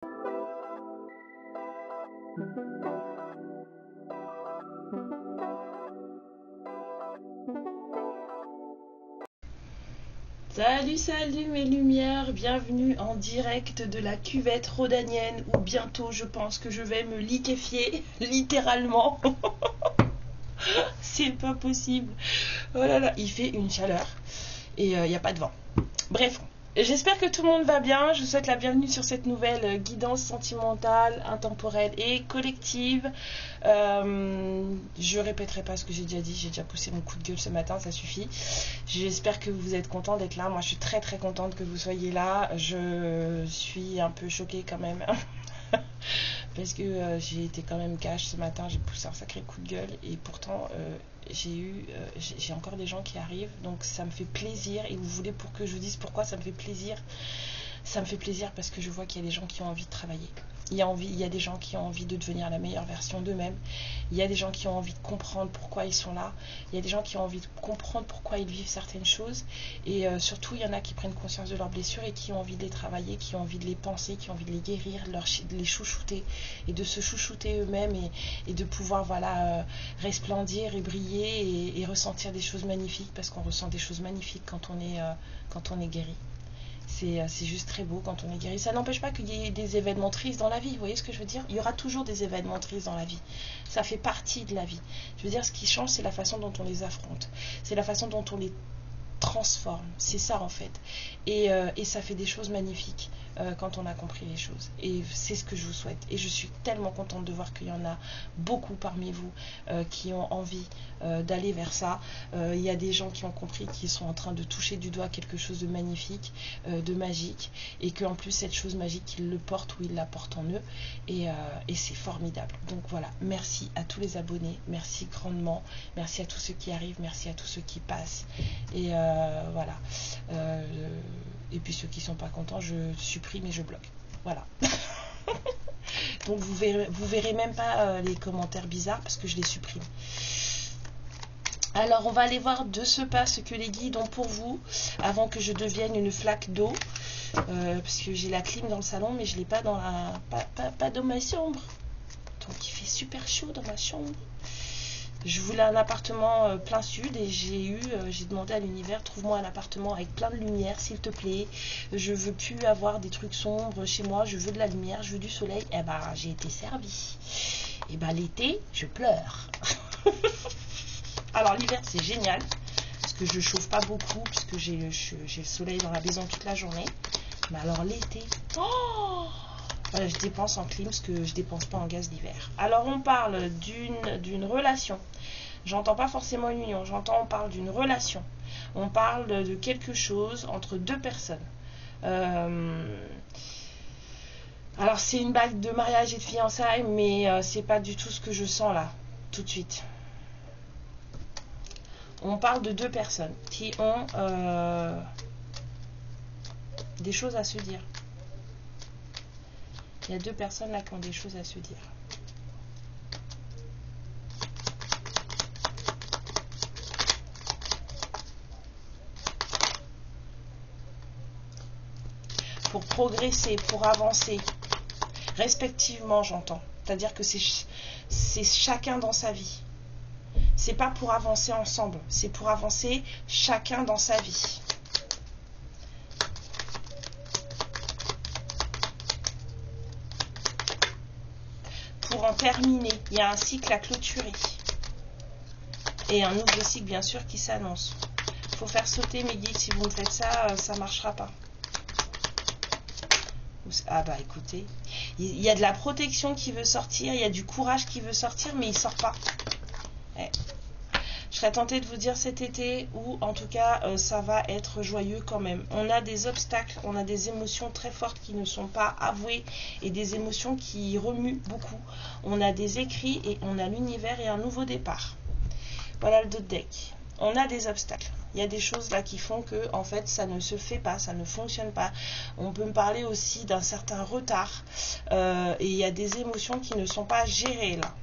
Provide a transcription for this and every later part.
Salut, salut mes lumières, bienvenue en direct de la cuvette rhodanienne où bientôt je pense que je vais me liquéfier, littéralement. C'est pas possible. Oh là là, il fait une chaleur et il n'y a pas de vent. Bref, j'espère que tout le monde va bien. Je vous souhaite la bienvenue sur cette nouvelle guidance sentimentale, intemporelle et collective. Je répéterai pas ce que j'ai déjà dit, j'ai déjà poussé mon coup de gueule ce matin, ça suffit. J'espère que vous êtes contents d'être là. Moi je suis très très contente que vous soyez là. Je suis un peu choquée quand même. Parce que j'ai été quand même cash ce matin, j'ai poussé un sacré coup de gueule et pourtant j'ai encore des gens qui arrivent, donc ça me fait plaisir. Et vous voulez pour que je vous dise pourquoi ça me fait plaisir? Ça me fait plaisir parce que je vois qu'il y a des gens qui ont envie de travailler. Il y a des gens qui ont envie de devenir la meilleure version d'eux-mêmes. Il y a des gens qui ont envie de comprendre pourquoi ils sont là. Il y a des gens qui ont envie de comprendre pourquoi ils vivent certaines choses. Et surtout, il y en a qui prennent conscience de leurs blessures et qui ont envie de les travailler, qui ont envie de les penser, qui ont envie de les guérir, de les chouchouter. Et de se chouchouter eux-mêmes et de pouvoir resplendir et briller et ressentir des choses magnifiques. Parce qu'on ressent des choses magnifiques quand on est guéri. C'est juste très beau quand on est guéri. Ça n'empêche pas qu'il y ait des événements tristes dans la vie. Vous voyez ce que je veux dire? Il y aura toujours des événements tristes dans la vie. Ça fait partie de la vie. Je veux dire, ce qui change, c'est la façon dont on les affronte. C'est la façon dont on les transforme. C'est ça, en fait. Et ça fait des choses magnifiques quand on a compris les choses. Et c'est ce que je vous souhaite. Et je suis tellement contente de voir qu'il y en a beaucoup parmi vous qui ont envie d'aller vers ça. Il y a des gens qui ont compris, qui sont en train de toucher du doigt quelque chose de magnifique, de magique, et qu'en plus cette chose magique, ils le portent ou ils la portent en eux, et c'est formidable. Donc voilà, merci à tous les abonnés, merci grandement, merci à tous ceux qui arrivent, merci à tous ceux qui passent, et voilà. Et puis ceux qui sont pas contents, je supprime et je bloque. Voilà. Donc vous verrez même pas les commentaires bizarres parce que je les supprime. Alors on va aller voir de ce pas ce que les guides ont pour vous avant que je devienne une flaque d'eau, parce que j'ai la clim dans le salon mais je l'ai pas dans pas dans ma chambre. Donc il fait super chaud dans ma chambre. Je voulais un appartement plein sud et j'ai demandé à l'univers, trouve-moi un appartement avec plein de lumière s'il te plaît. Je veux plus avoir des trucs sombres chez moi, je veux de la lumière, je veux du soleil. Et ben j'ai été servie. Et ben l'été, je pleure. Alors l'hiver c'est génial parce que je chauffe pas beaucoup puisque j'ai le soleil dans la maison toute la journée. Mais alors l'été, oh, voilà, je dépense en clim ce que je dépense pas en gaz d'hiver. Alors on parle d'une relation. J'entends pas forcément une union, on parle d'une relation. On parle de quelque chose entre deux personnes. Alors c'est une bague de mariage et de fiançailles, mais c'est pas du tout ce que je sens là, tout de suite. On parle de deux personnes qui ont des choses à se dire. Il y a deux personnes là qui ont des choses à se dire. Pour progresser, pour avancer, respectivement j'entends. C'est-à-dire que c'est chacun dans sa vie. C'est pas pour avancer ensemble, c'est pour avancer chacun dans sa vie. Pour en terminer, il y a un cycle à clôturer. Et un nouveau cycle bien sûr qui s'annonce. Il faut faire sauter mes guides, si vous me faites ça, ça ne marchera pas. Ah bah écoutez, il y a de la protection qui veut sortir, il y a du courage qui veut sortir, mais il ne sort pas. Ouais. Je serais tentée de vous dire cet été, ou en tout cas ça va être joyeux quand même. On a des obstacles, on a des émotions très fortes qui ne sont pas avouées et des émotions qui remuent beaucoup. On a des écrits et on a l'univers et un nouveau départ. Voilà le dos de deck. On a des obstacles. Il y a des choses là qui font que en fait ça ne se fait pas, ça ne fonctionne pas. On peut me parler aussi d'un certain retard et il y a des émotions qui ne sont pas gérées là.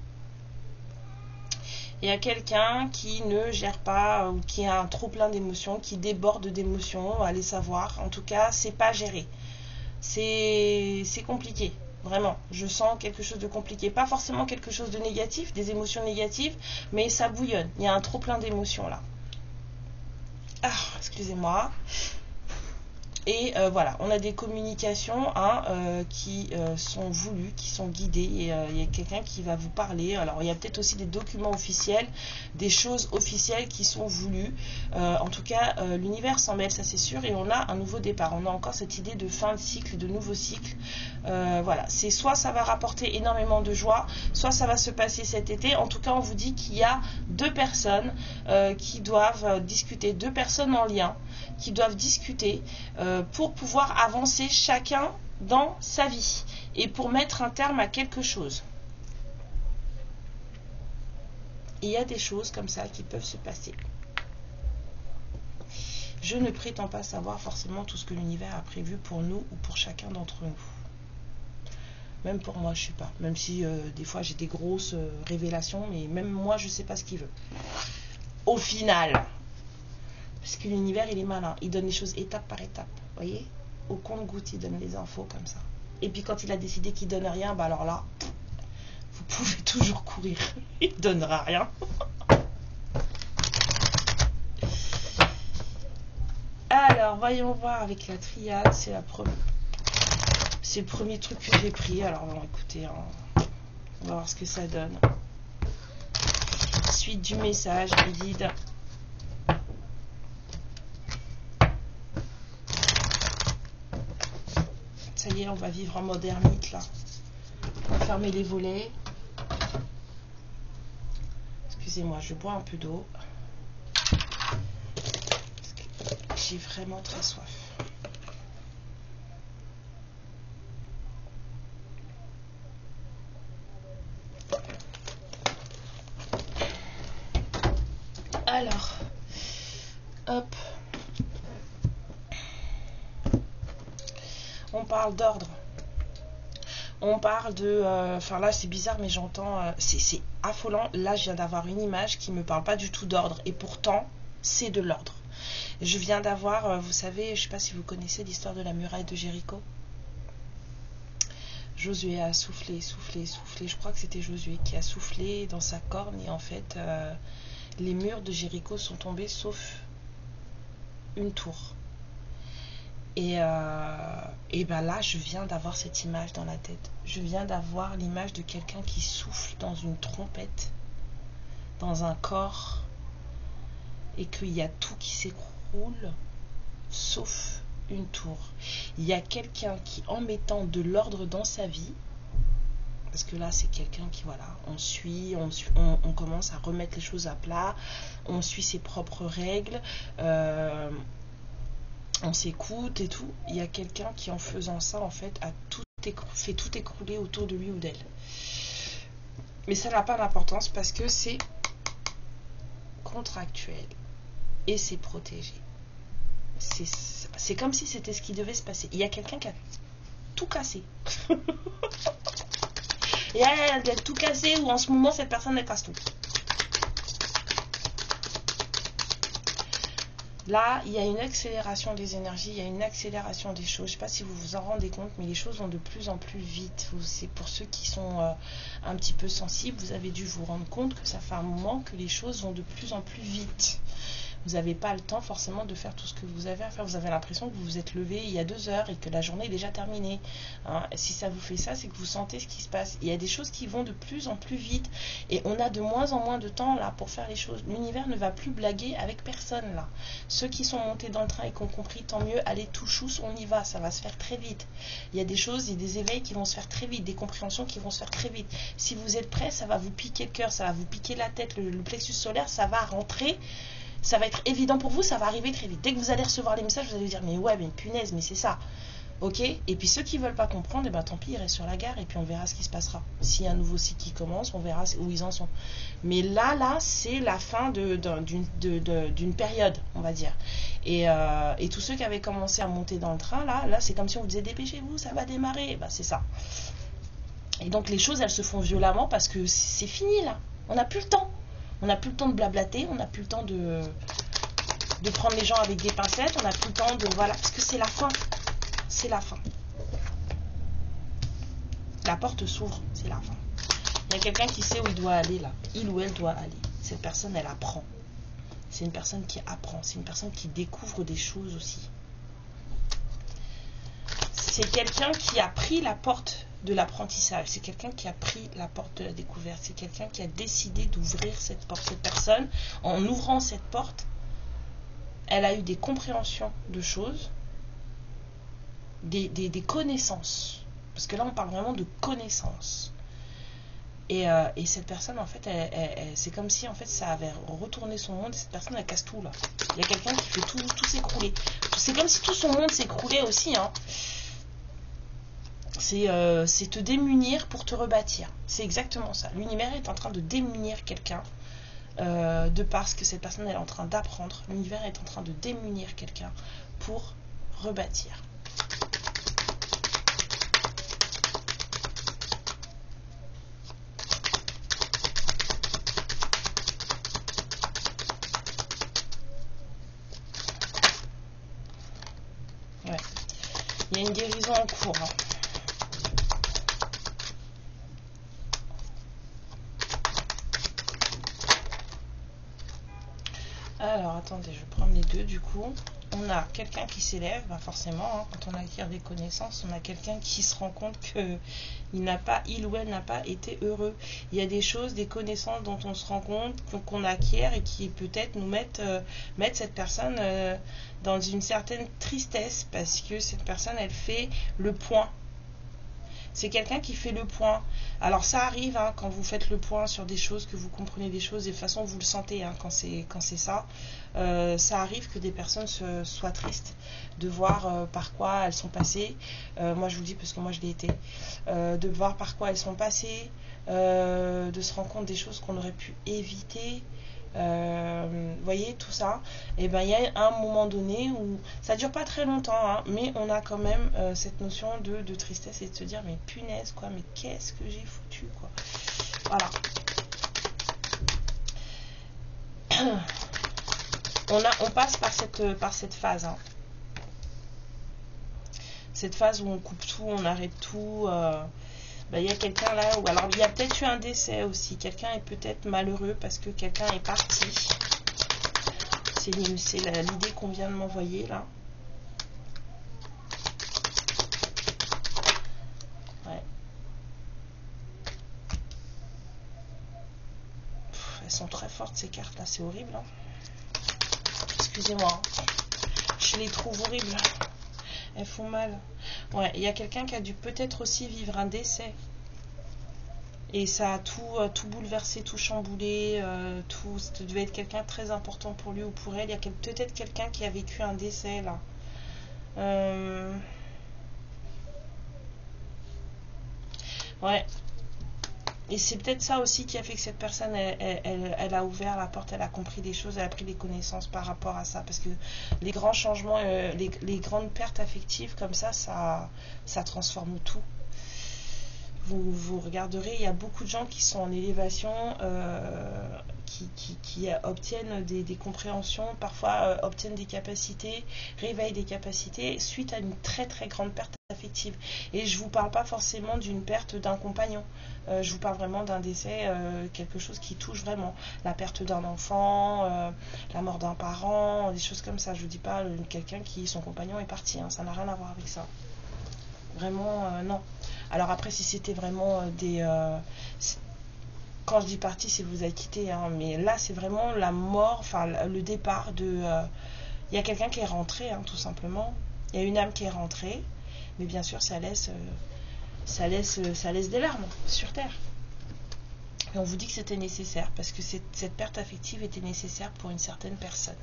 Il y a quelqu'un qui ne gère pas ou qui a un trop plein d'émotions, qui déborde d'émotions, allez savoir. En tout cas, c'est pas géré. C'est compliqué. Vraiment, je sens quelque chose de compliqué. Pas forcément quelque chose de négatif, des émotions négatives, mais ça bouillonne. Il y a un trop plein d'émotions là. Ah, excusez-moi. Et voilà, on a des communications qui sont voulues, qui sont guidées. Et il y a quelqu'un qui va vous parler. Alors, il y a peut-être aussi des documents officiels, des choses officielles qui sont voulues. En tout cas, l'univers s'en mêle, ça c'est sûr. Et on a un nouveau départ. On a encore cette idée de fin de cycle, de nouveau cycle. Voilà, c'est soit ça va rapporter énormément de joie, soit ça va se passer cet été. En tout cas, on vous dit qu'il y a deux personnes qui doivent discuter, deux personnes en lien, qui doivent discuter pour pouvoir avancer chacun dans sa vie et pour mettre un terme à quelque chose. Il y a des choses comme ça qui peuvent se passer. Je ne prétends pas savoir forcément tout ce que l'univers a prévu pour nous ou pour chacun d'entre nous. Même pour moi, je ne sais pas. Même si des fois j'ai des grosses révélations, mais même moi, je ne sais pas ce qu'il veut. Au final, parce que l'univers, il est malin. Il donne les choses étape par étape. Vous voyez? Au compte-gouttes, il donne les infos comme ça. Et puis quand il a décidé qu'il donne rien, bah alors là, vous pouvez toujours courir. Il ne donnera rien. Alors, voyons voir avec la triade. C'est le premier truc que j'ai pris. Alors, bon, écoutez, on va voir ce que ça donne. Suite du message, guide. Ça y est, on va vivre en mode ermite là. On va fermer les volets. Excusez-moi, je bois un peu d'eau. J'ai vraiment très soif. Alors, hop. On parle d'ordre. On parle de... Enfin là, c'est bizarre, mais j'entends... c'est affolant. Là, je viens d'avoir une image qui ne me parle pas du tout d'ordre. Et pourtant, c'est de l'ordre. Je viens d'avoir... vous savez, je ne sais pas si vous connaissez l'histoire de la muraille de Jéricho. Josué a soufflé. Je crois que c'était Josué qui a soufflé dans sa corne. Et en fait, les murs de Jéricho sont tombés, sauf une tour. Et ben là, je viens d'avoir cette image dans la tête. Je viens d'avoir l'image de quelqu'un qui souffle dans une trompette, dans un corps, et qu'il y a tout qui s'écroule, sauf une tour. Il y a quelqu'un qui, en mettant de l'ordre dans sa vie, parce que là, c'est quelqu'un qui, voilà, on commence à remettre les choses à plat, on suit ses propres règles, on s'écoute et tout. Il y a quelqu'un qui, en faisant ça, en fait, fait tout écrouler autour de lui ou d'elle. Mais ça n'a pas d'importance parce que c'est contractuel et c'est protégé. C'est comme si c'était ce qui devait se passer. Il y a quelqu'un qui a tout cassé. Et elle a tout cassé ou en ce moment cette personne elle casse tout. Là, il y a une accélération des énergies, il y a une accélération des choses. Je ne sais pas si vous vous en rendez compte, mais les choses vont de plus en plus vite. C'est pour ceux qui sont un petit peu sensibles, vous avez dû vous rendre compte que ça fait un moment que les choses vont de plus en plus vite. Vous n'avez pas le temps forcément de faire tout ce que vous avez à faire. Vous avez l'impression que vous vous êtes levé il y a 2 heures et que la journée est déjà terminée. Hein, si ça vous fait ça, c'est que vous sentez ce qui se passe. Il y a des choses qui vont de plus en plus vite et on a de moins en moins de temps là pour faire les choses. L'univers ne va plus blaguer avec personne là. Ceux qui sont montés dans le train et qui ont compris, tant mieux, allez tout chousse, on y va, ça va se faire très vite. Il y a des choses et des éveils qui vont se faire très vite, des compréhensions qui vont se faire très vite. Si vous êtes prêts, ça va vous piquer le cœur, ça va vous piquer la tête, le plexus solaire, ça va rentrer. Ça va être évident pour vous, ça va arriver très vite. Dès que vous allez recevoir les messages, vous allez vous dire mais ouais, mais punaise, mais c'est ça. Ok. Et puis ceux qui ne veulent pas comprendre, eh ben, tant pis, ils restent sur la gare et puis on verra ce qui se passera. S'il y a un nouveau cycle qui commence, on verra où ils en sont. Mais là, c'est la fin d'une période, on va dire. Et tous ceux qui avaient commencé à monter dans le train, là c'est comme si on vous disait dépêchez-vous, ça va démarrer. Ben, c'est ça. Et donc les choses, elles se font violemment parce que c'est fini là. On n'a plus le temps. On n'a plus le temps de blablater, on n'a plus le temps de prendre les gens avec des pincettes, on n'a plus le temps de... Voilà, parce que c'est la fin. C'est la fin. La porte s'ouvre, c'est la fin. Il y a quelqu'un qui sait où il doit aller là. Il ou elle doit aller. Cette personne, elle apprend. C'est une personne qui apprend. C'est une personne qui découvre des choses aussi. C'est quelqu'un qui a pris la porte de l'apprentissage. C'est quelqu'un qui a pris la porte de la découverte. C'est quelqu'un qui a décidé d'ouvrir cette porte. Cette personne, en ouvrant cette porte, elle a eu des compréhensions de choses, des connaissances. Parce que là, on parle vraiment de connaissances. Et cette personne, en fait, c'est comme si en fait ça avait retourné son monde. Cette personne, elle casse tout là. Il y a quelqu'un qui fait tout s'écrouler. C'est comme si tout son monde s'écroulait aussi. Hein. C'est te démunir pour te rebâtir. C'est exactement ça. L'univers est en train de démunir quelqu'un de par ce que cette personne est en train d'apprendre. L'univers est en train de démunir quelqu'un pour rebâtir. Ouais. Il y a une guérison en cours. Hein. Alors, attendez, je vais prendre les deux du coup. On a quelqu'un qui s'élève, bah forcément, hein, quand on acquiert des connaissances, on a quelqu'un qui se rend compte que il ou elle n'a pas été heureux. Il y a des choses, des connaissances dont on se rend compte, qu'on acquiert et qui peut-être nous mettent cette personne dans une certaine tristesse parce que cette personne, elle fait le point. C'est quelqu'un qui fait le point. Alors ça arrive hein, quand vous faites le point sur des choses, que vous comprenez des choses, et de toute façon vous le sentez hein, quand c'est ça. Ça arrive que des personnes soient tristes de voir par quoi elles sont passées. Moi je vous le dis parce que moi je l'ai été. De voir par quoi elles sont passées, de se rendre compte des choses qu'on aurait pu éviter. Voyez tout ça, et ben il y a un moment donné où ça dure pas très longtemps hein, mais on a quand même cette notion de tristesse et de se dire mais punaise quoi, mais qu'est-ce que j'ai foutu quoi. Voilà. On passe par cette phase hein. Cette phase où on coupe tout, on arrête tout. Il y a quelqu'un là où alors il y a peut-être eu un décès aussi. Quelqu'un est peut-être malheureux parce que quelqu'un est parti. C'est l'idée qu'on vient de m'envoyer là. Ouais. Elles sont très fortes ces cartes là, c'est horrible. Hein. Excusez-moi, hein. Je les trouve horribles. Elles font mal. Ouais, il y a quelqu'un qui a dû peut-être aussi vivre un décès. Et ça a tout bouleversé, tout chamboulé. Ça devait être quelqu'un de très important pour lui ou pour elle. Il y a peut-être quelqu'un qui a vécu un décès là. Ouais. Et c'est peut-être ça aussi qui a fait que cette personne, elle a ouvert la porte, elle a compris des choses, elle a pris des connaissances par rapport à ça. Parce que les grands changements, les grandes pertes affectives comme ça transforme tout. Vous regarderez, il y a beaucoup de gens qui sont en élévation, qui obtiennent des compréhensions, parfois obtiennent des capacités, réveillent des capacités suite à une très très grande perte affective. Et je ne vous parle pas forcément d'une perte d'un compagnon, je vous parle vraiment d'un décès, quelque chose qui touche vraiment. La perte d'un enfant, la mort d'un parent, des choses comme ça. Je ne vous dis pas quelqu'un qui, son compagnon est parti, hein, ça n'a rien à voir avec ça. Vraiment, non. Alors après, si c'était vraiment quand je dis parti, c'est vous avez quitté, hein, mais là, c'est vraiment la mort, enfin, le départ de... Il y a quelqu'un qui est rentré, hein, tout simplement. Il y a une âme qui est rentrée, mais bien sûr, ça laisse des larmes sur Terre. Et on vous dit que c'était nécessaire, parce que cette perte affective était nécessaire pour une certaine personne.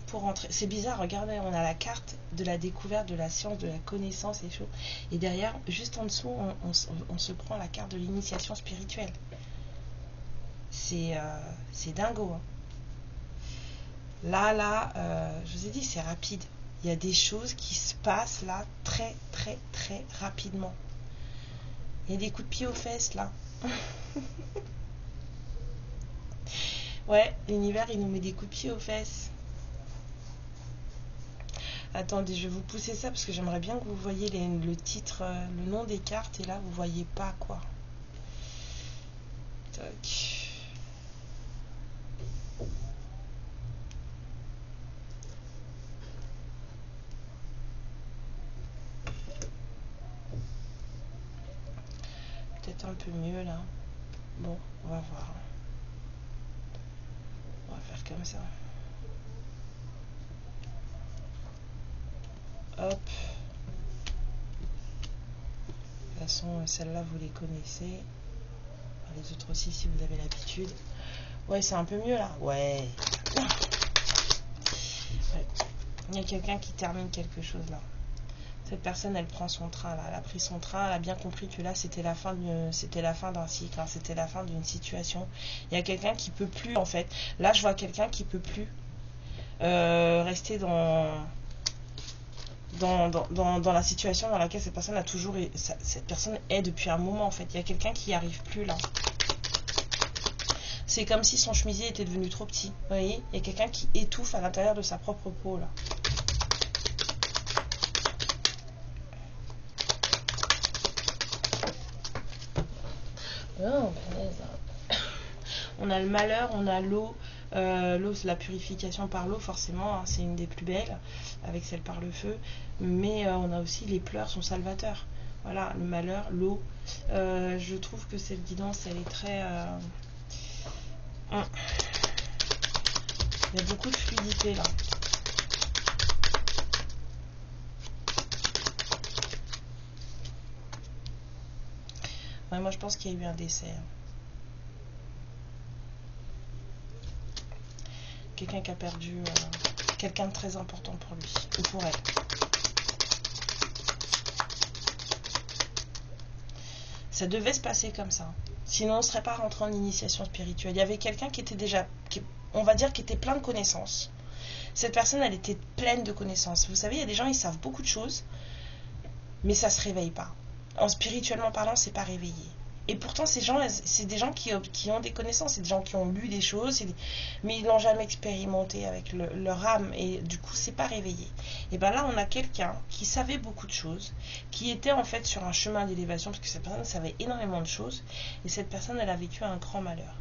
Pour rentrer. C'est bizarre, regardez, on a la carte de la découverte, de la science, de la connaissance et tout. Et derrière, juste en dessous, on se prend la carte de l'initiation spirituelle. C'est dingo. Hein. Là, je vous ai dit, c'est rapide. Il y a des choses qui se passent là très, très, très rapidement. Il y a des coups de pied aux fesses là. Ouais, l'univers il nous met des coups de pied aux fesses. Attendez, je vais vous pousser ça parce que j'aimerais bien que vous voyez le titre, le nom des cartes, et là vous voyez pas quoi. Tac. Peut-être un peu mieux là. Bon, on va voir. On va faire comme ça. Hop. De toute façon, celles-là, vous les connaissez. Les autres aussi, si vous avez l'habitude. Ouais, c'est un peu mieux là. Ouais. Il y a quelqu'un qui termine quelque chose là. Cette personne, elle prend son train là. Elle a pris son train. Elle a bien compris que là, c'était la fin d'un cycle. Hein, c'était la fin d'une situation. Il y a quelqu'un qui peut plus en fait. Là, je vois quelqu'un qui peut plus rester dans la situation dans laquelle cette personne a toujours cette personne est depuis un moment en fait. Il y a quelqu'un qui n'y arrive plus là. C'est comme si son chemisier était devenu trop petit. Vous voyez, il y a quelqu'un qui étouffe à l'intérieur de sa propre peau là. Oh, on a le malheur, on a l'eau. L'eau, c'est la purification par l'eau, forcément, hein, c'est une des plus belles, avec celle par le feu. Mais on a aussi les pleurs sont salvateurs. Voilà, le malheur, l'eau. Je trouve que cette guidance, elle est très... Il y a beaucoup de fluidité là. Ouais, moi, je pense qu'il y a eu un décès. Quelqu'un qui a perdu quelqu'un de très important pour lui ou pour elle. Ça devait se passer comme ça. Sinon, on ne serait pas rentré en initiation spirituelle. Il y avait quelqu'un qui était déjà, on va dire, qui était plein de connaissances. Cette personne, elle était pleine de connaissances. Vous savez, il y a des gens, ils savent beaucoup de choses, mais ça ne se réveille pas. En spirituellement parlant, c'est pas réveillé. Et pourtant, ces gens, c'est des gens qui ont des connaissances, c'est des gens qui ont lu des choses, mais ils n'ont jamais expérimenté avec leur âme, et du coup, c'est pas réveillé. Et bien là, on a quelqu'un qui savait beaucoup de choses, qui était en fait sur un chemin d'élévation, parce que cette personne savait énormément de choses, et cette personne, elle a vécu un grand malheur.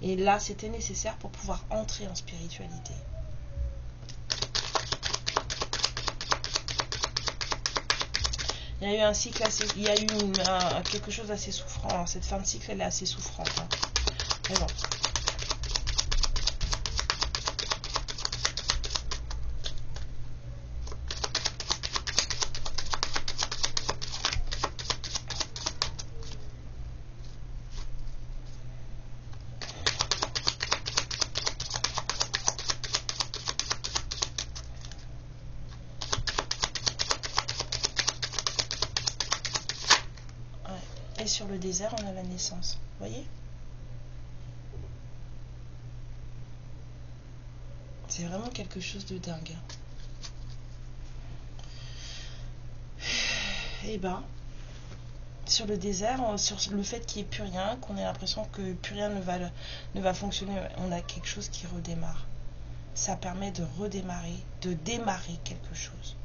Et là, c'était nécessaire pour pouvoir entrer en spiritualité. Il y a eu un cycle assez... Il y a eu quelque chose d'assez souffrant. Hein. Cette fin de cycle, elle est assez souffrante. Hein. Mais bon. Et sur le désert, on a la naissance. Vous voyez? C'est vraiment quelque chose de dingue. Et ben, sur le désert, sur le fait qu'il n'y ait plus rien, qu'on ait l'impression que plus rien ne va fonctionner, on a quelque chose qui redémarre. Ça permet de redémarrer, de démarrer quelque chose.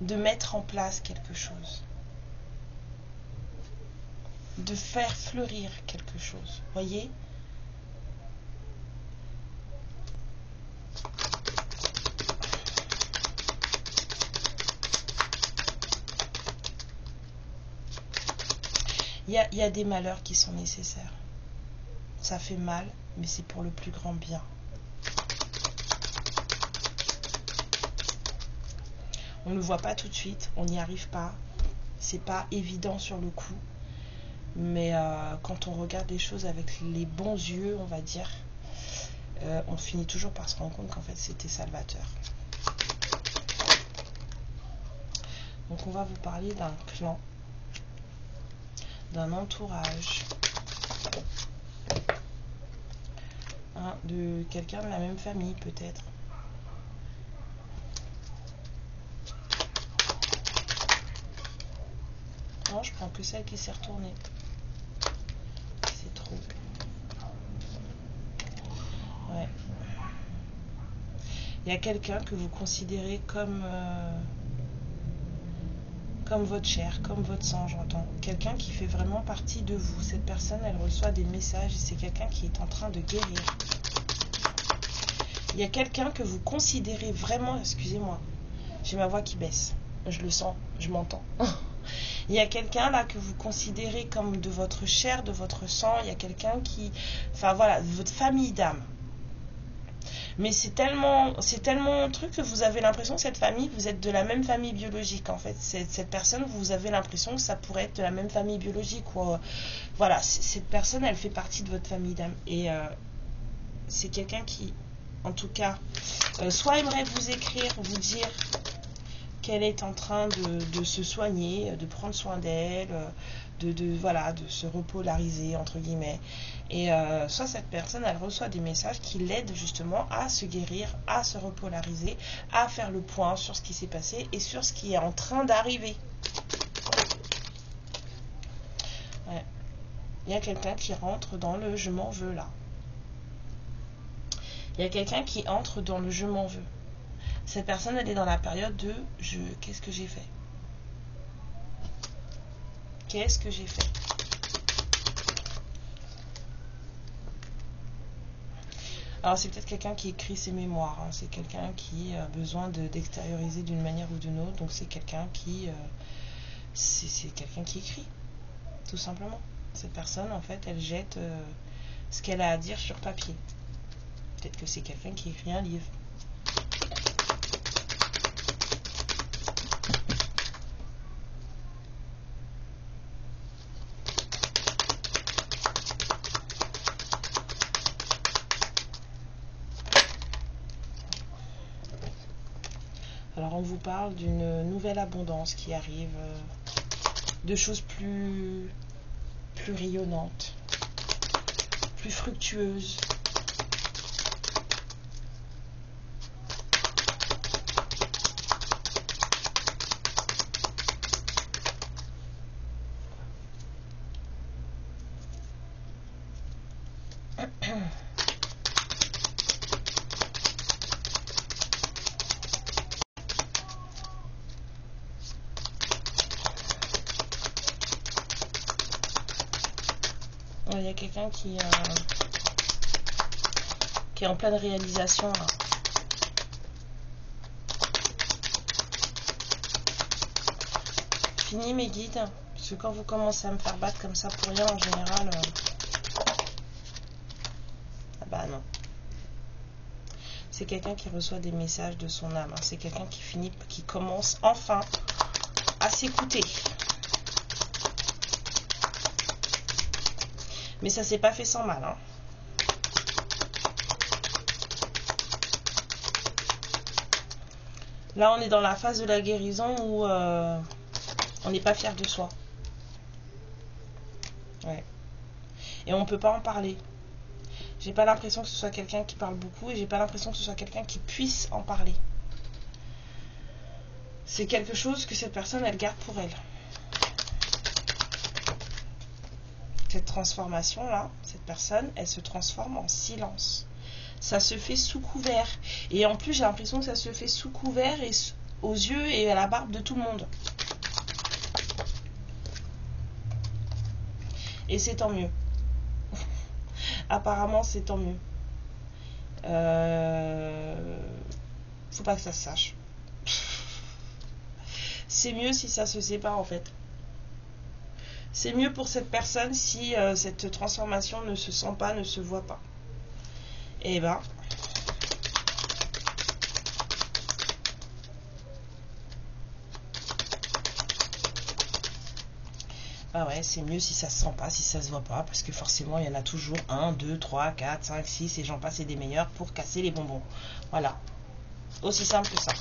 De mettre en place quelque chose, de faire fleurir quelque chose, voyez? Il y a des malheurs qui sont nécessaires. Ça fait mal, mais c'est pour le plus grand bien. On ne le voit pas tout de suite, on n'y arrive pas. C'est pas évident sur le coup. Mais quand on regarde les choses avec les bons yeux, on va dire, on finit toujours par se rendre compte qu'en fait c'était salvateur. Donc on va vous parler d'un clan, d'un entourage, hein, de quelqu'un de la même famille peut-être. Non, je prends que celle qui s'est retournée. C'est trop. Ouais. Il y a quelqu'un que vous considérez comme votre chair, comme votre sang, j'entends. Quelqu'un qui fait vraiment partie de vous. Cette personne, elle reçoit des messages et c'est quelqu'un qui est en train de guérir. Il y a quelqu'un que vous considérez vraiment... Excusez-moi, j'ai ma voix qui baisse. Je le sens, je m'entends. Il y a quelqu'un là que vous considérez comme de votre chair, de votre sang. Il y a quelqu'un qui... Enfin voilà, votre famille d'âme. Mais c'est tellement un truc que vous avez l'impression que cette famille, vous êtes de la même famille biologique en fait. Cette personne, vous avez l'impression que ça pourrait être de la même famille biologique. Voilà, cette personne, elle fait partie de votre famille d'âme. Et c'est quelqu'un qui, en tout cas, soit aimerait vous écrire, vous dire qu'elle est en train de se soigner, de prendre soin d'elle, voilà, de se repolariser entre guillemets. Et soit cette personne, elle reçoit des messages qui l'aident justement à se guérir, à se repolariser, à faire le point sur ce qui s'est passé et sur ce qui est en train d'arriver. Ouais. Il y a quelqu'un qui rentre dans le je m'en veux là. Il y a quelqu'un qui entre dans le je m'en veux. Cette personne, elle est dans la période de qu'est-ce que j'ai fait? Qu'est-ce que j'ai fait? Alors c'est peut-être quelqu'un qui écrit ses mémoires, hein. C'est quelqu'un qui a besoin d'extérioriser d'une manière ou d'une autre, donc c'est quelqu'un qui c'est quelqu'un qui écrit, tout simplement. Cette personne, en fait, elle jette ce qu'elle a à dire sur papier. Peut-être que c'est quelqu'un qui écrit un livre. Alors on vous parle d'une nouvelle abondance qui arrive, de choses plus rayonnantes, plus fructueuses. Il y a quelqu'un qui est en pleine réalisation là. Fini mes guides, parce que quand vous commencez à me faire battre comme ça pour rien, en général, ah bah non. C'est quelqu'un qui reçoit des messages de son âme. Hein. C'est quelqu'un qui commence enfin à s'écouter. Mais ça s'est pas fait sans mal. Hein. Là, on est dans la phase de la guérison où on n'est pas fier de soi. Ouais. Et on ne peut pas en parler. J'ai pas l'impression que ce soit quelqu'un qui parle beaucoup et j'ai pas l'impression que ce soit quelqu'un qui puisse en parler. C'est quelque chose que cette personne, elle garde pour elle. Cette transformation-là, cette personne, elle se transforme en silence. Ça se fait sous couvert. Et en plus, j'ai l'impression que ça se fait sous couvert et aux yeux et à la barbe de tout le monde. Et c'est tant mieux. Apparemment, c'est tant mieux. Faut pas que ça se sache. C'est mieux si ça se sépare en fait. C'est mieux pour cette personne si cette transformation ne se sent pas, ne se voit pas. Et ben, ah ouais, c'est mieux si ça se sent pas, si ça se voit pas, parce que forcément il y en a toujours 1, 2, 3, 4, 5, 6 et j'en passe et des meilleurs pour casser les bonbons. Voilà. Aussi simple que ça.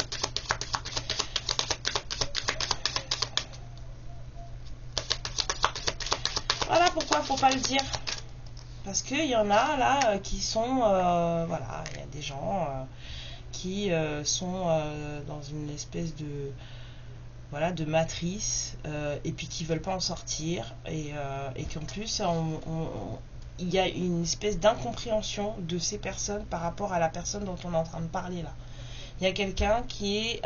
Voilà pourquoi faut pas le dire. Parce qu'il y en a là qui sont... voilà, il y a des gens qui sont dans une espèce voilà, de matrice, et puis qui veulent pas en sortir, et qu'en plus il y a une espèce d'incompréhension de ces personnes par rapport à la personne dont on est en train de parler là. Il y a quelqu'un qui est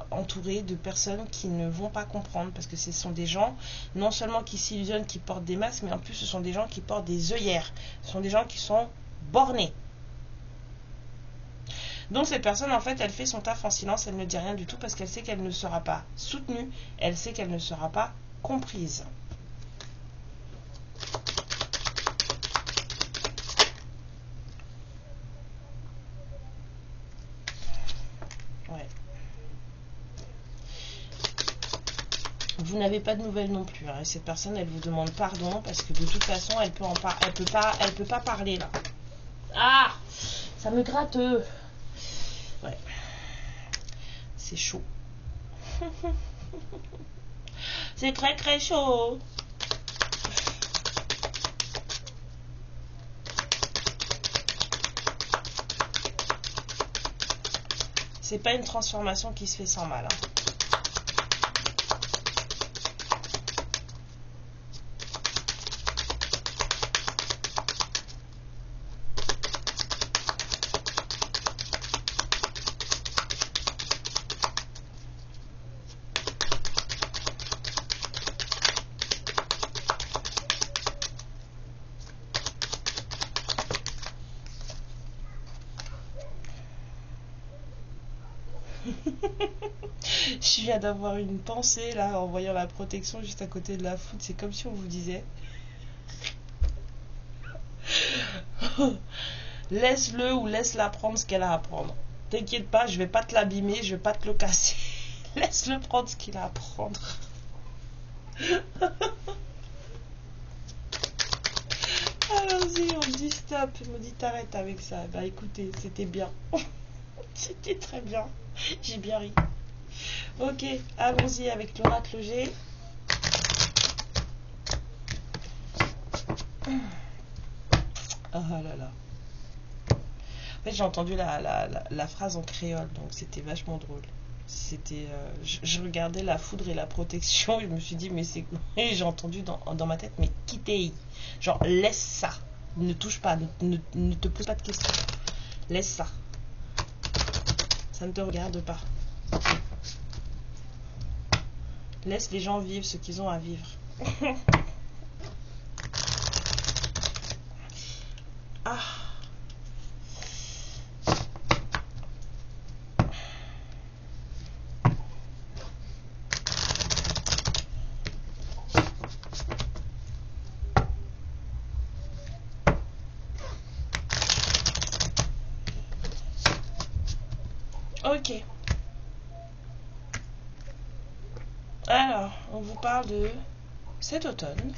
entouré de personnes qui ne vont pas comprendre, parce que ce sont des gens non seulement qui s'illusionnent, qui portent des masques, mais en plus ce sont des gens qui portent des œillères, ce sont des gens qui sont bornés. Donc cette personne, en fait, elle fait son taf en silence, elle ne dit rien du tout parce qu'elle sait qu'elle ne sera pas soutenue, elle sait qu'elle ne sera pas comprise. Ouais. Vous n'avez pas de nouvelles non plus, hein, et cette personne, elle vous demande pardon parce que de toute façon, elle peut pas parler là. Ah, ça me gratte. Ouais. C'est chaud. C'est très très chaud. C'est pas une transformation qui se fait sans mal. Hein. Je viens d'avoir une pensée là en voyant la protection juste à côté de la foudre. C'est comme si on vous disait laisse-le ou laisse-la prendre ce qu'elle a à prendre. T'inquiète pas, je vais pas te l'abîmer, je vais pas te le casser. Laisse-le prendre ce qu'il a à prendre. Allons-y, on me dit stop, on me dit t'arrêtes avec ça. Bah écoutez, c'était bien. C'était très bien. J'ai bien ri. Ok, allons-y avec l'oracle G. Oh là là. En fait, j'ai entendu la phrase en créole, donc c'était vachement drôle. C'était, je regardais la foudre et la protection, et je me suis dit, mais c'est. Et j'ai entendu dans ma tête, mais quittez. Genre, laisse ça. Ne touche pas, ne te pose pas de questions. Laisse ça. Ça ne te regarde pas. Laisse les gens vivre ce qu'ils ont à vivre. Ah. Ok. Alors, on vous parle de cet automne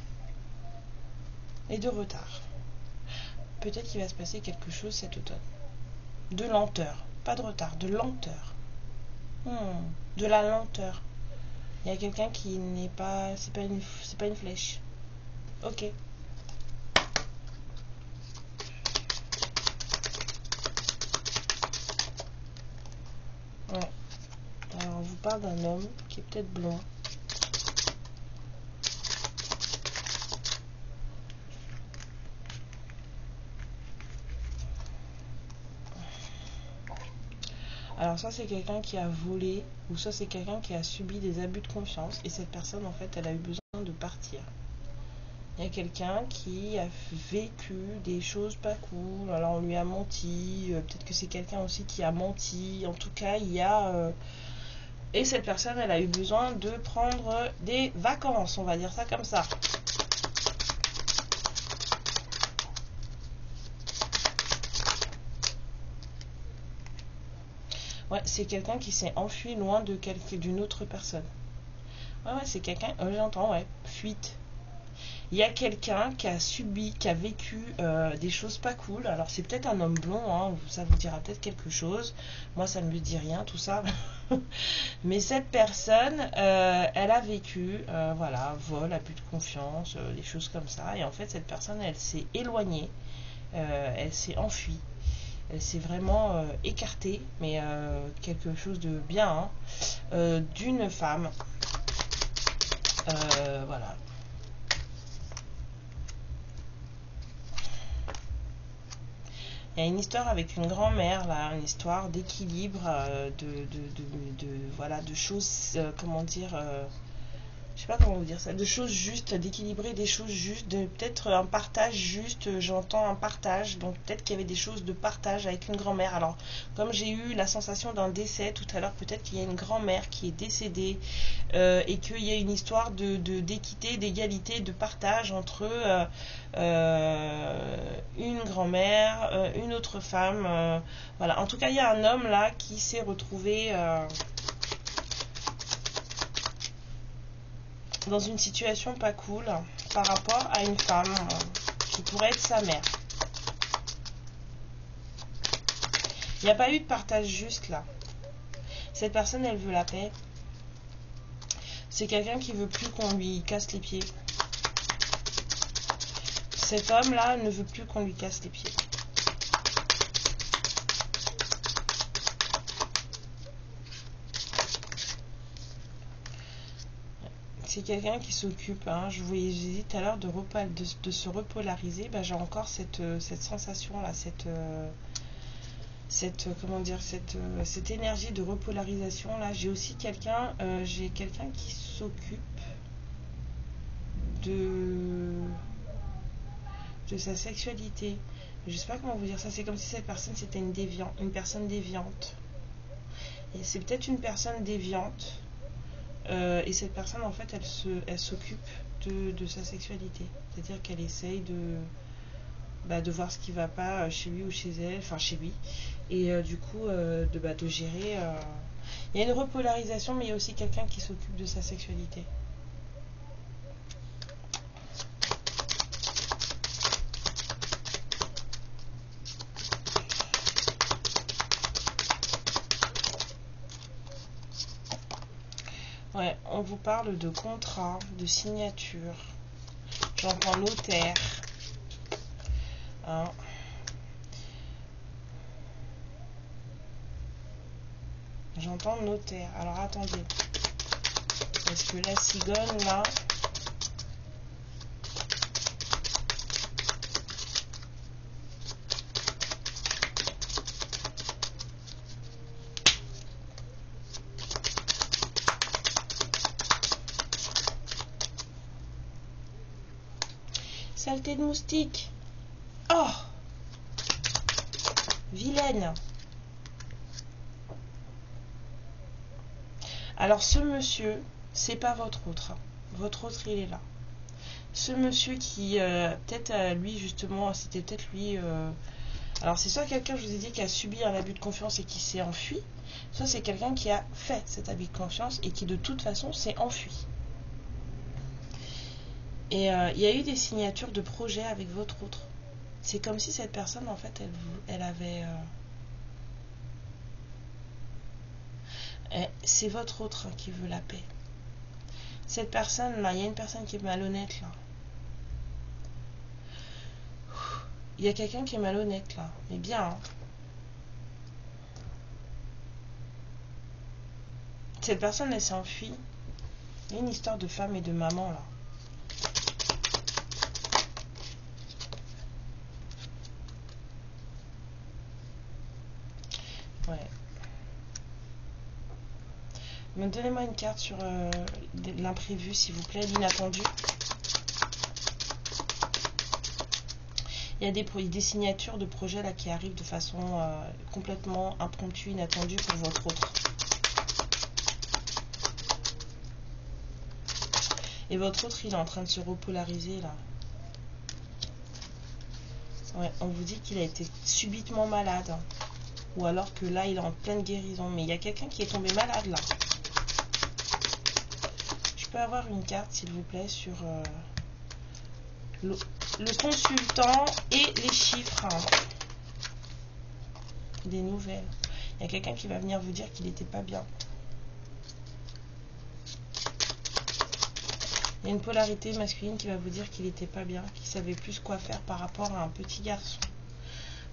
et de retard. Peut-être qu'il va se passer quelque chose cet automne. De lenteur. Pas de retard, de lenteur. De la lenteur. Il y a quelqu'un qui n'est pas... C'est pas une flèche. Ok. Ouais. Alors, on vous parle d'un homme qui est peut-être blond. Alors ça c'est quelqu'un qui a volé, ou ça c'est quelqu'un qui a subi des abus de confiance, et cette personne en fait elle a eu besoin de partir. Il y a quelqu'un qui a vécu des choses pas cool, alors on lui a menti, peut-être que c'est quelqu'un aussi qui a menti, en tout cas il y a... Et cette personne elle a eu besoin de prendre des vacances, on va dire ça comme ça. Ouais, c'est quelqu'un qui s'est enfui loin d'une autre personne. Ouais, c'est quelqu'un, j'entends, ouais, fuite. Il y a quelqu'un qui a subi, qui a vécu des choses pas cool. Alors c'est peut-être un homme blond, hein, ça vous dira peut-être quelque chose. Moi ça ne me dit rien tout ça. Mais cette personne, elle a vécu, voilà, vol, abus de confiance, des choses comme ça. Et en fait cette personne, elle s'est éloignée, elle s'est enfuie. Elle s'est vraiment écartée, mais quelque chose de bien, hein, d'une femme. Voilà. Il y a une histoire avec une grand-mère, là, une histoire d'équilibre, voilà, de choses, comment dire, je sais pas comment vous dire ça, de choses justes, d'équilibrer des choses justes, de peut-être un partage juste, j'entends un partage, donc peut-être qu'il y avait des choses de partage avec une grand-mère. Alors, comme j'ai eu la sensation d'un décès tout à l'heure, peut-être qu'il y a une grand-mère qui est décédée et qu'il y a une histoire d'équité, d'égalité, de partage entre une grand-mère, une autre femme, voilà. En tout cas, il y a un homme là qui s'est retrouvé dans une situation pas cool par rapport à une femme qui pourrait être sa mère. Il n'y a pas eu de partage juste là. Cette personne, elle veut la paix. C'est quelqu'un qui veut plus qu'on lui casse les pieds. Cet homme-là ne veut plus qu'on lui casse les pieds. C'est quelqu'un qui s'occupe, hein, je vous ai dit tout à l'heure de se repolariser, ben, j'ai encore cette sensation là, comment dire, cette énergie de repolarisation là. J'ai aussi quelqu'un qui s'occupe de sa sexualité. Je sais pas comment vous dire ça, c'est comme si cette personne c'était une personne déviante. Et c'est peut-être une personne déviante. Et cette personne, en fait, elle s'occupe de sa sexualité. C'est-à-dire qu'elle essaye de voir ce qui ne va pas chez lui ou chez elle, enfin chez lui. Et du coup, de gérer. Il y a une repolarisation, mais il y a aussi quelqu'un qui s'occupe de sa sexualité. Ouais, on vous parle de contrat, de signature. J'entends notaire. Hein. J'entends notaire. Alors attendez. Est-ce que la cigogne là... Saleté de moustique. Oh, vilaine. Alors ce monsieur, c'est pas votre autre. Votre autre, il est là. Ce monsieur qui, peut-être lui justement, c'était peut-être lui... alors c'est soit quelqu'un, je vous ai dit, qui a subi un abus de confiance et qui s'est enfui, soit c'est quelqu'un qui a fait cet abus de confiance et qui de toute façon s'est enfui. Et il y a eu des signatures de projets avec votre autre. C'est comme si cette personne, en fait, elle avait... c'est votre autre qui veut la paix. Cette personne-là, il y a une personne qui est malhonnête, là. Il y a quelqu'un qui est malhonnête, là. Mais bien, hein. Cette personne, elle s'est enfuie. Il y a une histoire de femme et de maman, là. Ouais. Mais donnez-moi une carte sur l'imprévu, s'il vous plaît, l'inattendu. Il y a des signatures de projets là qui arrivent de façon complètement impromptue, inattendue pour votre autre. Et votre autre, il est en train de se repolariser là. Ouais, on vous dit qu'il a été subitement malade. Ou alors que là, il est en pleine guérison. Mais il y a quelqu'un qui est tombé malade là. Je peux avoir une carte, s'il vous plaît, sur le consultant et les chiffres. Des nouvelles. Il y a quelqu'un qui va venir vous dire qu'il n'était pas bien. Il y a une polarité masculine qui va vous dire qu'il n'était pas bien, qu'il savait plus quoi faire par rapport à un petit garçon,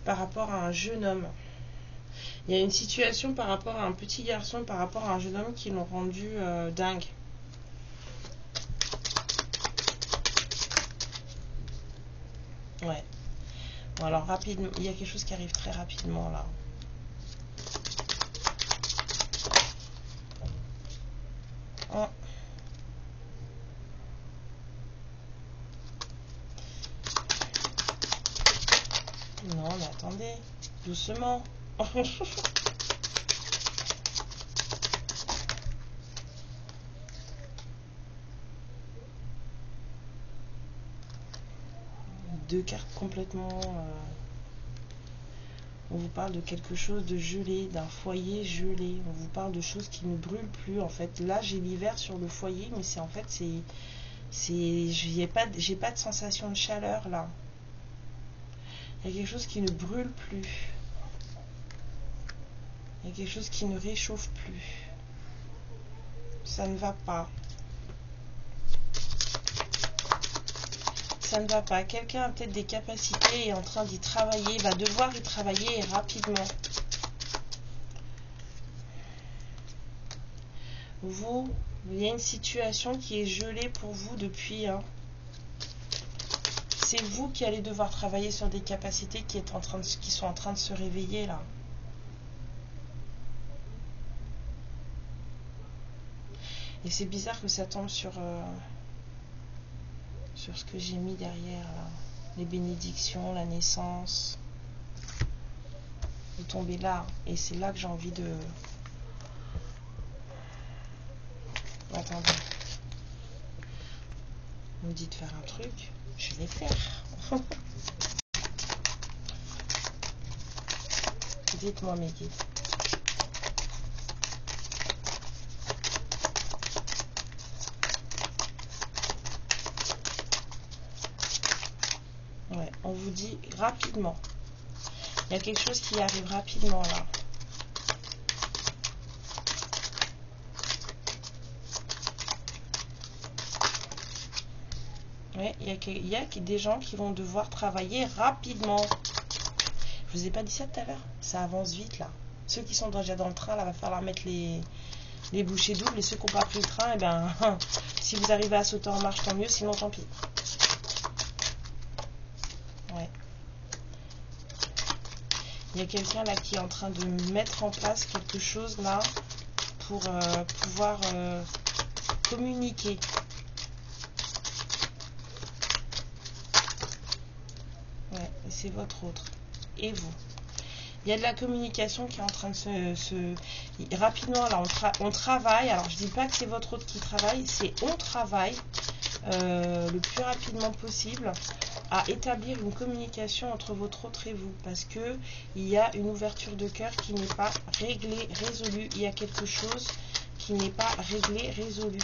par rapport à un jeune homme. Il y a une situation par rapport à un petit garçon, par rapport à un jeune homme qui l'ont rendu dingue. Ouais. Bon, alors rapidement, il y a quelque chose qui arrive très rapidement là. Oh. Non, mais attendez, doucement. Deux cartes complètement... on vous parle de quelque chose de gelé, d'un foyer gelé. On vous parle de choses qui ne brûlent plus. En fait, là, j'ai l'hiver sur le foyer, mais c'est en fait, j'ai pas de sensation de chaleur là. Il y a quelque chose qui ne brûle plus. Il y a quelque chose qui ne réchauffe plus. Ça ne va pas. Ça ne va pas. Quelqu'un a peut-être des capacités et est en train d'y travailler, va devoir y travailler et rapidement. Vous, il y a une situation qui est gelée pour vous depuis... c'est vous qui allez devoir travailler sur des capacités qui sont en train de se réveiller là. Et c'est bizarre que ça tombe sur ce que j'ai mis derrière là. Les bénédictions, la naissance. Vous tombez là. Et c'est là que j'ai envie de... Attendez. Vous me dites faire un truc. Je vais faire. Dites-moi mes guides. Ouais, on vous dit rapidement. Il y a quelque chose qui arrive rapidement là. Ouais, il y a des gens qui vont devoir travailler rapidement. Je vous ai pas dit ça tout à l'heure. Ça avance vite là. Ceux qui sont déjà dans le train, là, va falloir mettre les bouchées doubles. Et ceux qui n'ont pas pris le train, eh ben, si vous arrivez à sauter en marche, tant mieux. Sinon, tant pis. Ouais. Il y a quelqu'un là qui est en train de mettre en place quelque chose là pour pouvoir communiquer. Ouais, et c'est votre autre. Et vous. Il y a de la communication qui est en train de rapidement, là, on travaille. Alors, je dis pas que c'est votre autre qui travaille, c'est on travaille le plus rapidement possible à établir une communication entre votre autre et vous. Parce que il y a une ouverture de cœur qui n'est pas réglée, résolue. Il y a quelque chose qui n'est pas réglé, résolu.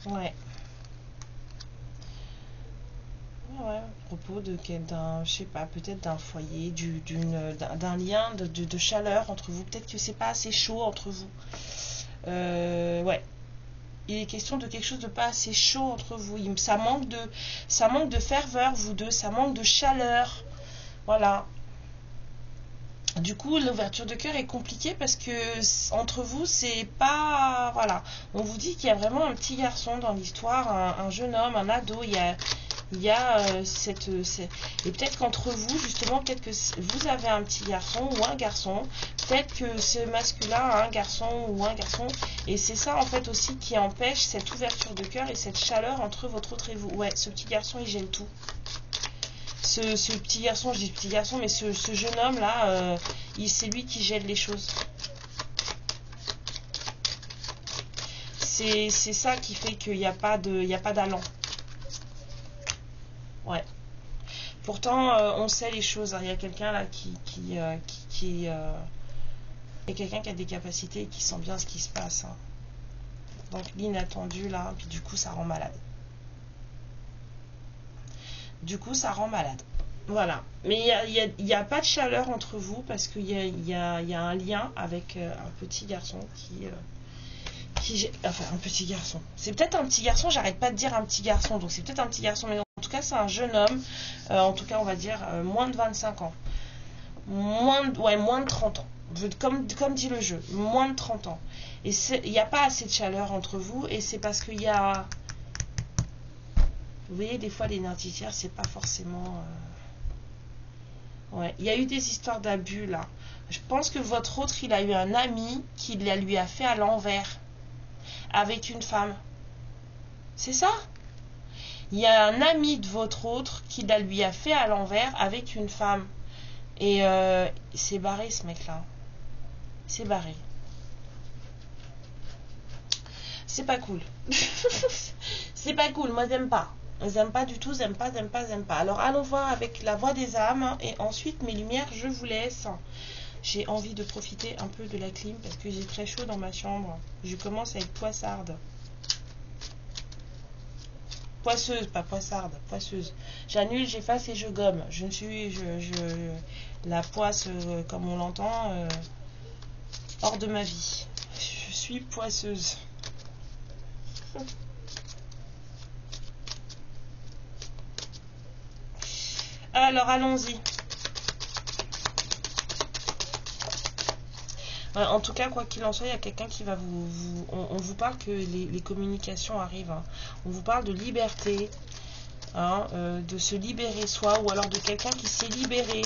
Ouais. Ouais, à propos d'un, je sais pas, peut-être d'un foyer, d'un lien de chaleur entre vous. Peut-être que c'est pas assez chaud entre vous. Ouais. Il est question de quelque chose de pas assez chaud entre vous. Ça manque de ferveur, vous deux. Ça manque de chaleur. Voilà. Du coup, l'ouverture de cœur est compliquée parce que entre vous, c'est pas... Voilà. On vous dit qu'il y a vraiment un petit garçon dans l'histoire, un jeune homme, un ado. Il y a et peut-être qu'entre vous, justement, peut-être que vous avez un petit garçon ou un garçon. Peut-être que ce masculin a un garçon ou un garçon. Et c'est ça, en fait, aussi qui empêche cette ouverture de cœur et cette chaleur entre votre autre et vous. Ouais, ce petit garçon, il gèle tout. Ce petit garçon, je dis petit garçon, mais ce jeune homme là, c'est lui qui gèle les choses. C'est ça qui fait qu'il n'y a pas d'allant. Ouais. Pourtant, on sait les choses. Hein. Il y a quelqu'un là il y a quelqu'un qui a des capacités et qui sent bien ce qui se passe. Hein. Donc l'inattendu là, puis du coup ça rend malade. Du coup, ça rend malade. Voilà. Mais il n'y a pas de chaleur entre vous parce qu'il y a un lien avec un petit garçon enfin, un petit garçon. C'est peut-être un petit garçon, j'arrête pas de dire un petit garçon. Donc, c'est peut-être un petit garçon. Mais en tout cas, c'est un jeune homme. En tout cas, on va dire moins de 25 ans. moins de 30 ans. Comme dit le jeu, moins de 30 ans. Et il n'y a pas assez de chaleur entre vous, et c'est parce qu'il y a... Vous voyez, des fois, les narcissiens, c'est pas forcément... Ouais, il y a eu des histoires d'abus, là. Je pense que votre autre, il a eu un ami qui lui a fait à l'envers, avec une femme. C'est ça? Il y a un ami de votre autre qui lui a fait à l'envers avec une femme. Et c'est barré, ce mec-là. C'est barré. C'est pas cool. C'est pas cool, moi j'aime pas. J'aime pas du tout, j'aime pas. Alors allons voir avec la voix des âmes et ensuite mes lumières, je vous laisse. J'ai envie de profiter un peu de la clim parce que j'ai très chaud dans ma chambre. Je commence à être poissarde. Poisseuse, pas poissarde, poisseuse. J'annule, j'efface et je gomme. Je ne suis... la poisse, comme on l'entend, hors de ma vie. Je suis poisseuse. Alors, allons-y. En tout cas, quoi qu'il en soit, il y a quelqu'un qui va on vous parle que les communications arrivent. Hein. On vous parle de liberté, hein, de se libérer soi, ou alors de quelqu'un qui s'est libéré.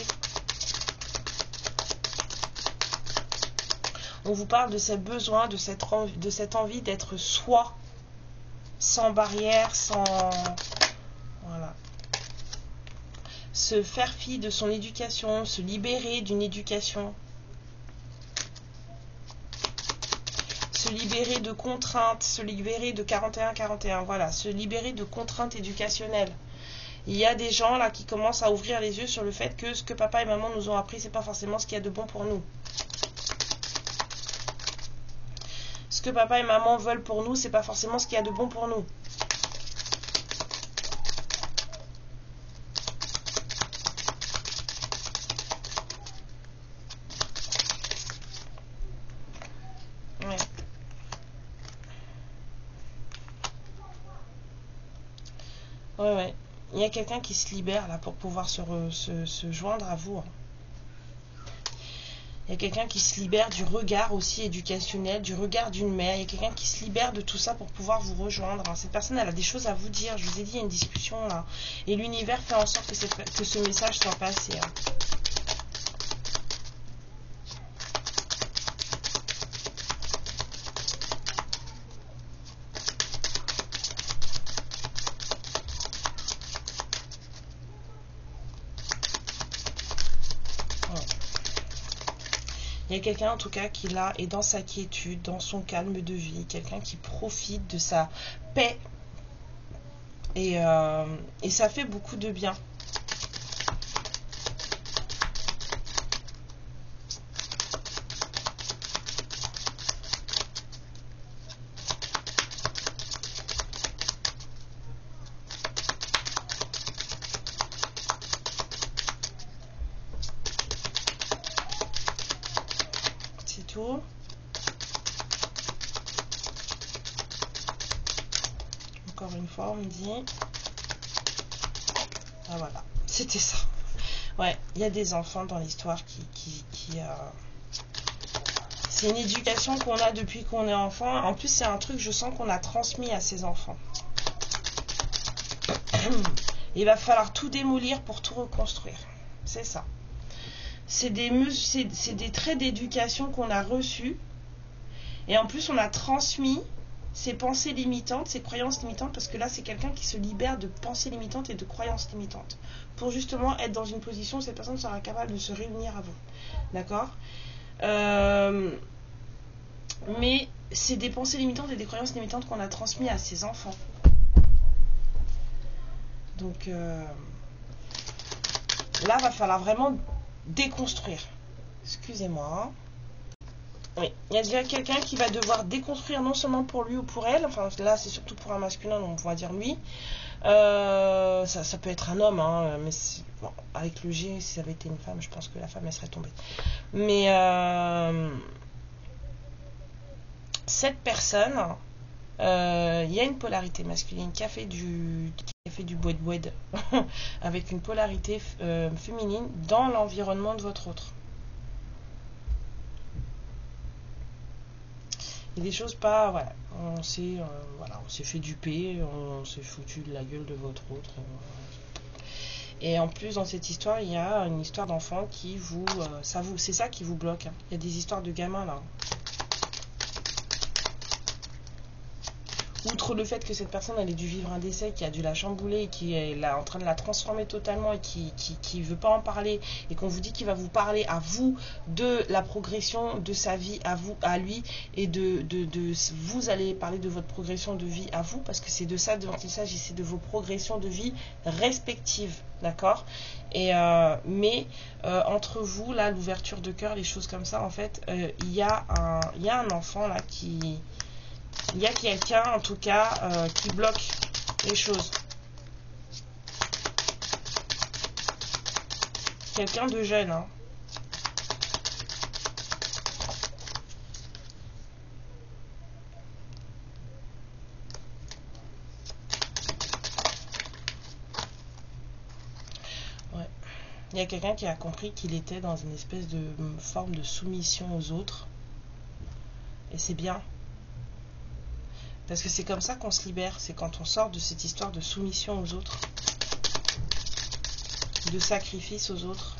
On vous parle de ces besoins, de cette envie d'être soi, sans barrière, sans... Voilà. Se faire fi de son éducation, se libérer d'une éducation. Se libérer de contraintes, se libérer de 41-41, voilà, se libérer de contraintes éducationnelles. Il y a des gens là qui commencent à ouvrir les yeux sur le fait que ce que papa et maman nous ont appris, c'est pas forcément ce qu'il y a de bon pour nous. Ce que papa et maman veulent pour nous, c'est pas forcément ce qu'il y a de bon pour nous. Ouais. Ouais. Il y a quelqu'un qui se libère là pour pouvoir se joindre à vous. Hein. Il y a quelqu'un qui se libère du regard aussi éducationnel, du regard d'une mère. Il y a quelqu'un qui se libère de tout ça pour pouvoir vous rejoindre. Hein. Cette personne, elle a des choses à vous dire. Je vous ai dit, il y a une discussion là. Et l'univers fait en sorte que ce message soit passé. Hein. Il y a quelqu'un en tout cas qui là est dans sa quiétude, dans son calme de vie, quelqu'un qui profite de sa paix et ça fait beaucoup de bien. Tout. Encore une fois, on me dit. Ah voilà, c'était ça. Ouais, il y a des enfants dans l'histoire qui c'est une éducation qu'on a depuis qu'on est enfant. En plus, c'est un truc, je sens qu'on a transmis à ses enfants. Il va falloir tout démolir pour tout reconstruire. C'est ça. C'est des traits d'éducation qu'on a reçus. Et en plus, on a transmis ces pensées limitantes, ces croyances limitantes, parce que là, c'est quelqu'un qui se libère de pensées limitantes et de croyances limitantes. Pour justement être dans une position où cette personne sera capable de se réunir à vous. D'accord ? Mais c'est des pensées limitantes et des croyances limitantes qu'on a transmis à ses enfants. Donc, là, va falloir vraiment déconstruire. Excusez-moi. Oui, il y a déjà quelqu'un qui va devoir déconstruire non seulement pour lui ou pour elle. Enfin, là, c'est surtout pour un masculin, donc on va dire lui. Ça peut être un homme, hein, mais bon, avec le G, si ça avait été une femme, je pense que la femme, elle serait tombée. Mais... cette personne Il y a une polarité masculine qui a fait du boued avec une polarité féminine dans l'environnement de votre autre. Il y a des choses pas, voilà, on s'est fait duper, on s'est foutu de la gueule de votre autre. Et en plus, dans cette histoire, il y a une histoire d'enfant qui c'est ça qui vous bloque. Hein. Il y a des histoires de gamins là. Outre le fait que cette personne elle ait dû vivre un décès qui a dû la chambouler, qui est là en train de la transformer totalement et qui veut pas en parler, et qu'on vous dit qu'il va vous parler à vous de la progression de sa vie à lui, et vous allez parler de votre progression de vie à vous, parce que c'est de ça dont il s'agit, c'est de vos progressions de vie respectives, d'accord. Et entre vous là, l'ouverture de cœur, les choses comme ça, en fait, il y a un enfant là il y a quelqu'un, en tout cas, qui bloque les choses. Quelqu'un de jeune. Hein. Ouais. Il y a quelqu'un qui a compris qu'il était dans une espèce de forme de soumission aux autres. Et c'est bien. Parce que c'est comme ça qu'on se libère, c'est quand on sort de cette histoire de soumission aux autres, de sacrifice aux autres.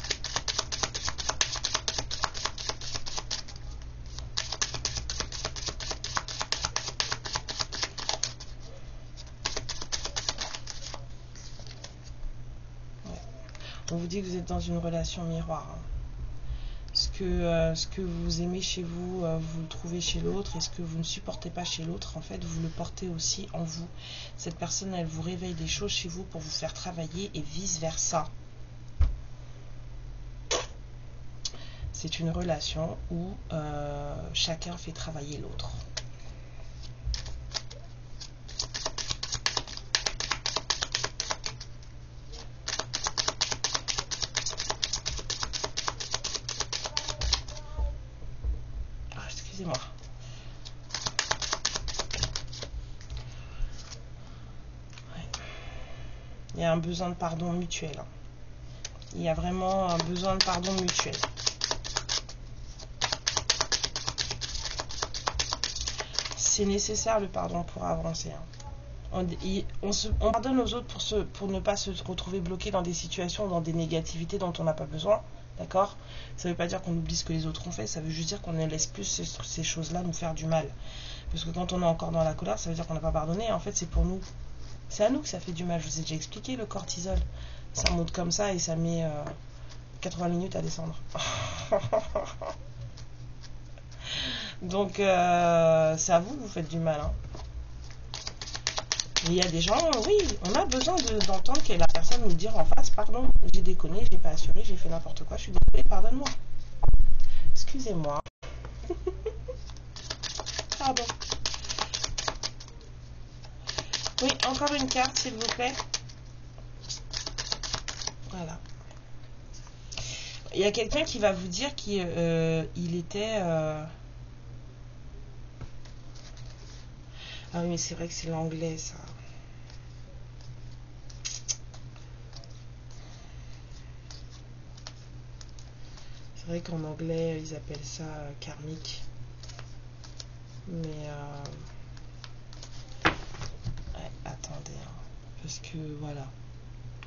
Ouais. On vous dit que vous êtes dans une relation miroir. Hein. Ce que vous aimez chez vous, vous le trouvez chez l'autre, et ce que vous ne supportez pas chez l'autre, en fait, vous le portez aussi en vous. Cette personne, elle vous réveille des choses chez vous pour vous faire travailler, et vice-versa. C'est une relation où chacun fait travailler l'autre. Excusez-moi. Ouais. Il y a un besoin de pardon mutuel. Hein. Il y a vraiment un besoin de pardon mutuel. C'est nécessaire le pardon pour avancer. Hein. On pardonne aux autres pour ne pas se retrouver bloqué dans des situations, dans des négativités dont on n'a pas besoin. D'accord? Ça ne veut pas dire qu'on oublie ce que les autres ont fait, ça veut juste dire qu'on ne laisse plus ces choses-là nous faire du mal. Parce que quand on est encore dans la colère, ça veut dire qu'on n'a pas pardonné. En fait, c'est pour nous. C'est à nous que ça fait du mal. Je vous ai déjà expliqué le cortisol. Ça monte comme ça et ça met 80 minutes à descendre. Donc, c'est à vous que vous faites du mal. Hein. Il y a des gens, oui, on a besoin d'entendre que la personne nous dire en face, pardon, j'ai déconné, j'ai pas assuré, j'ai fait n'importe quoi, je suis désolée, pardonne-moi. Excusez-moi. Pardon. Oui, encore une carte, s'il vous plaît. Voilà. Il y a quelqu'un qui va vous dire qu'il était... Ah oui, mais c'est vrai que c'est l'anglais, ça. C'est vrai qu'en anglais, ils appellent ça karmique. Mais... ouais, attendez. Hein, parce que, voilà.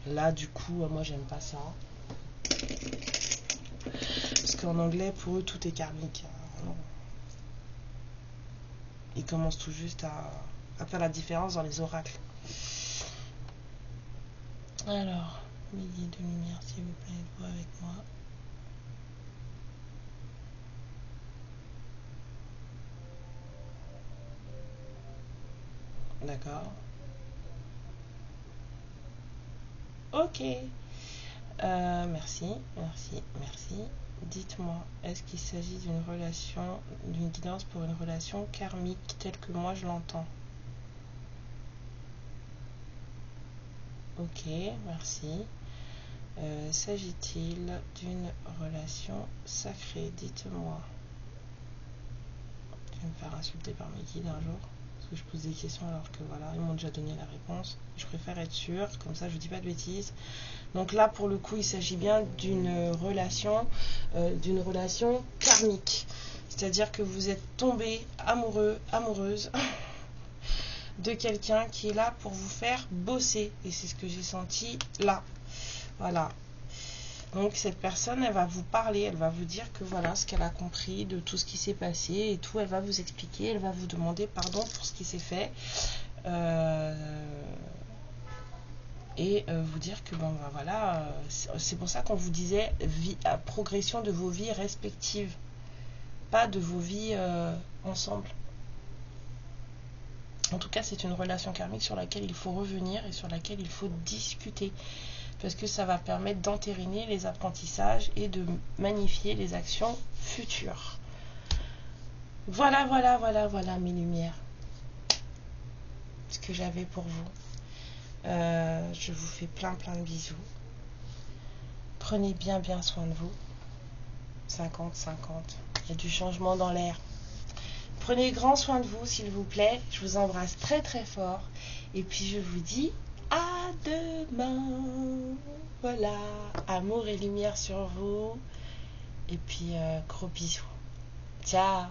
Là, du coup, moi, j'aime pas ça. Parce qu'en anglais, pour eux, tout est karmique. Hein. Ils commencent tout juste à faire la différence dans les oracles. Alors, midi de lumière, s'il vous plaît, êtes-vous avec moi? D'accord. Ok. Merci, merci, merci. Dites-moi, est-ce qu'il s'agit d'une guidance pour une relation karmique telle que moi je l'entends? Ok, merci. S'agit-il d'une relation sacrée? Dites-moi. Je vais me faire insulter par mes guides un jour. que je pose des questions alors que voilà, ils m'ont déjà donné la réponse. Je préfère être sûre, comme ça je dis pas de bêtises. Donc là, pour le coup, il s'agit bien d'une relation karmique. C'est-à-dire que vous êtes tombé amoureux, amoureuse de quelqu'un qui est là pour vous faire bosser. Et c'est ce que j'ai senti là. Voilà. Donc cette personne, elle va vous parler, elle va vous dire que voilà ce qu'elle a compris de tout ce qui s'est passé et tout. Elle va vous expliquer, elle va vous demander pardon pour ce qui s'est fait. Et vous dire que bon, ben, voilà, c'est pour ça qu'on vous disait progression de vos vies respectives, pas de vos vies ensemble. En tout cas, c'est une relation karmique sur laquelle il faut revenir et sur laquelle il faut discuter. Parce que ça va permettre d'entériner les apprentissages et de magnifier les actions futures. Voilà, voilà, voilà, voilà mes lumières. Ce que j'avais pour vous. Je vous fais plein de bisous. Prenez bien soin de vous. 50-50. Il y a du changement dans l'air. Prenez grand soin de vous, s'il vous plaît. Je vous embrasse très fort. Et puis je vous dis à demain. Voilà. Amour et lumière sur vous. Et puis gros bisous. Ciao.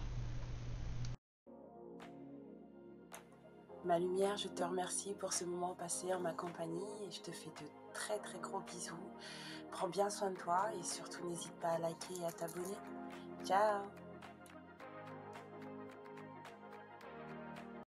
Ma lumière, je te remercie pour ce moment passé en ma compagnie. Et je te fais de très gros bisous. Prends bien soin de toi et surtout n'hésite pas à liker et à t'abonner. Ciao.